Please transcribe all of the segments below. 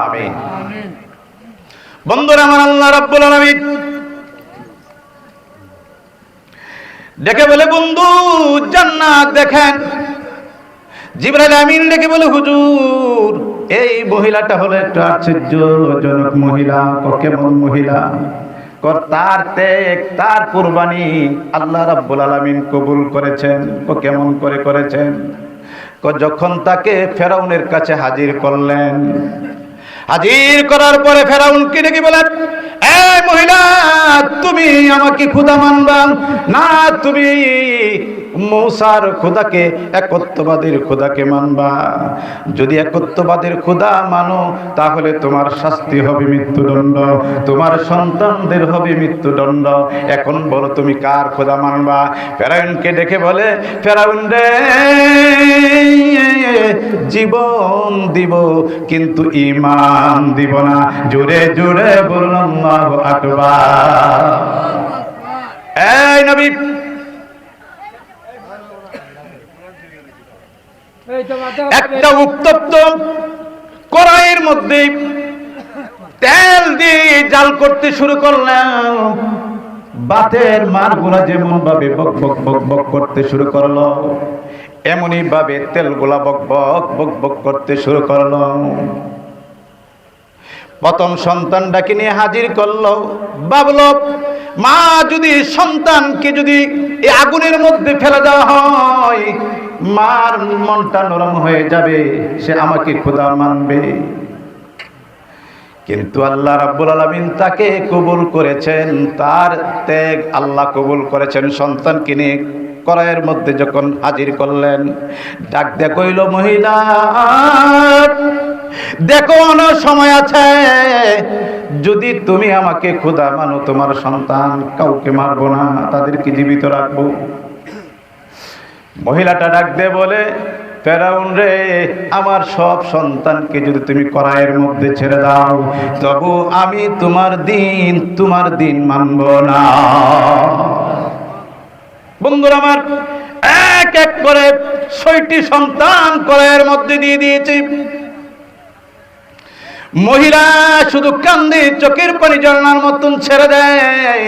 আমিন। বন্ধুরা আমার, আল্লাহ রাব্বুল আলামিন ডেকে বলে, বন্ধু জান্নাত দেখেন। জিবরাইল আমিন ডেকে বলে, হুজুর এই মহিলাটা হলো একটা আশ্চর্যজনক মহিলা। কেমন মহিলা? তার ত্যাগ, তার কুরবানি আল্লাহ রাব্বুল আলামিন কবুল করেছেন। কেমন করে করেছেন? যখন তাকে ফেরাউনের কাছে হাজির করলেন, হাজির করার পরে ফেরাউনকে ডেকে বলেন, এই মহিলা, তুমি আমাকে খোদা মানবা না তুমি মূসার খোদাকে, একত্ববাদীর খোদাকে মানবা? যদি একত্ববাদীর খোদা মানো তাহলে তোমার শাস্তি হবে মৃত্যুদণ্ড, তোমার সন্তানদের হবে মৃত্যুদণ্ড। এখন বলো তুমি কার খোদা মানবা? ফেরাউনকে ডেকে বলে, ফেরাউন রে, জীবন দিব কিন্তু ঈমান দিব না। জোরে জোরে বলুন আল্লাহু আকবার। এই নবী, একটা উত্তপ্ত কড়াইয়ের মধ্যে তেল দিয়ে জাল করতে শুরু করলেন। বাতের মারগুলা যেমন ভাবে বক বক বক বক করতে শুরু করলো, এমনই ভাবে তেলগুলা বক বক বক বক করতে শুরু করলো। প্রথম সন্তানটাকে নিয়ে হাজির করলো। ভাবলো, মা যদি সন্তানকে যদি এই আগুনের মধ্যে ফেলে দেওয়া হয়, মার মনটা নরম হয়ে যাবে, সে আমাকে খোদা মানবে। কিন্তু আল্লাহ রাব্বুল আলামিন তাকে কবুল করেছেন, তার ত্যাগ আল্লাহ কবুল করেছেন। সন্তানকে নিয়ে কড়াইয়ের মধ্যে যখন হাজির করলেন, ডাক দিয়ে কইল, মহিলা দেখো অনেক সময় আছে, যদি তুমি আমাকে খোদা মানো তোমার সন্তান কাউকে মারবো না, তাদেরকে জীবিত রাখবো। মহিলাটা ডাক দিয়ে বলে, ফেরাউন রে, আমার সব সন্তানকে যদি তুমি কড়াইয়ের মধ্যে ছেড়ে দাও, তবু আমি তোমার দিন মানব না। বন্ধুরা আমার, এক এক করে ৬টি সন্তান কড়াইয়ের মধ্যে দিয়ে দিয়েছি। মহিলা শুধু কান্দে, চোখের পানি ঝরনার মতন ছেড়ে দেয়।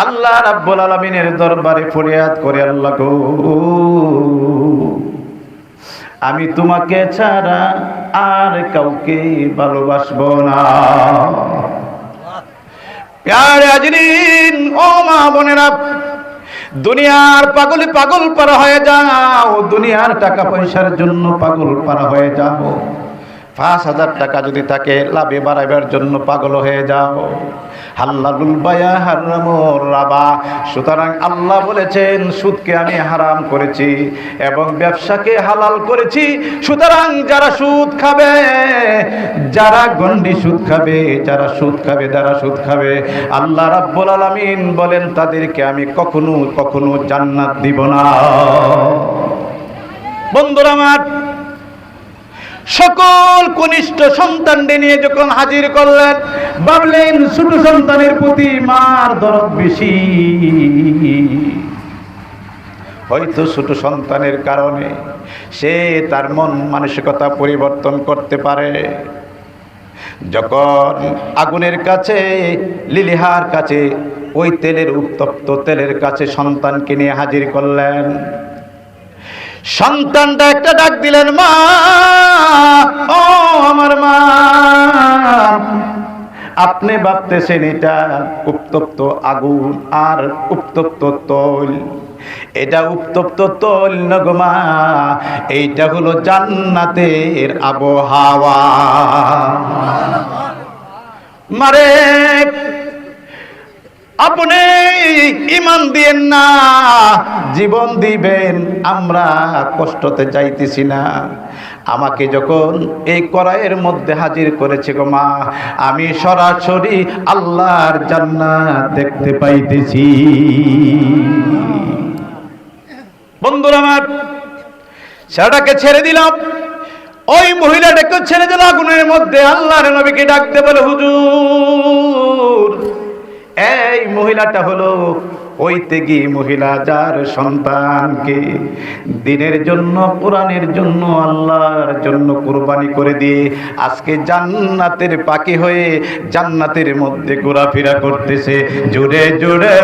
আল্লাহ রাব্বুল আলামিনের দরবারে ফরিয়াদ করে, আল্লাহ গো, আমি তোমাকে ছাড়া আর কাউকে ভালোবাসবো না। প্যারে হাজরিন, ও মা বোনেরা, দুনিয়ার পাগলে পাগল পারা হয়ে যাও, দুনিয়ার টাকা পয়সার জন্য পাগল পারা হয়ে যাও, ৫,০০০ টাকা যদি তাকে লাভে বাড়াবার জন্য পাগল হয়ে যাও। হাল্লালুল বায়া হারামুর রাবা। সুতরাং আল্লাহ বলেছেন, সুদকে আমি হারাম করেছি এবং ব্যবসাকে হালাল করেছি। সুতরাং যারা সুদ খাবে, যারা গন্ডি সুদ খাবে, যারা সুদ খাবে, যারা সুদ খাবে, আল্লাহ রাব্বুল আলামিন বলেন তাদেরকে আমি কখনো জান্নাত দিব না। বন্ধুরা আমার, সকল কনিষ্ঠ সন্তানদের নিয়ে যখন হাজির করলেন, ভাবলেন ছোট সন্তানের প্রতি মার দরদ বেশি, হয়তো ছোট সন্তানের কারণে সে তার মন মানসিকতা পরিবর্তন করতে পারে। যখন আগুনের কাছে, লিলিহার কাছে, ওই তেলের উত্তপ্ত তেলের কাছে সন্তানকে নিয়ে হাজির করলেন, সন্তানটা একটা ডাক দিলেন, মা, ও আমার মা। আপনি ভাবতেছেন এটা উত্তপ্ত আগুন আর উত্তপ্ত তৈল, এটা উত্তপ্ত তৈল না গো মা, এইটা হলো জান্নাতের আবহাওয়া। মারে, আপনি ঈমান দিয়েন না, জীবন দিবেন, আমরা কষ্টতে যাইতেছি না। আমাকে যখন এই কড়াইয়ের মধ্যে হাজির করেছে গো মা, আমি সরাসরি আল্লাহর জান্নাত দেখতে পাইতেছি। বন্ধুরা আমার, সেটাকে ছেড়ে দিলাম। ওই মহিলাটাকে ছেড়ে দিল আগুনের মধ্যে। আল্লাহর নবীকে ডাকতে বলে, হুজুর, এই মহিলাটা হলো ওই ত্যাগী মহিলা যার সন্তানকে দ্বীনের জন্য, কোরআনের জন্য, আল্লাহর জন্য কুরবানি করে দিয়ে আজকে জান্নাতের পাখি হয়ে জান্নাতের মধ্যে ঘোরাফেরা করতেছে। জোরে জোরে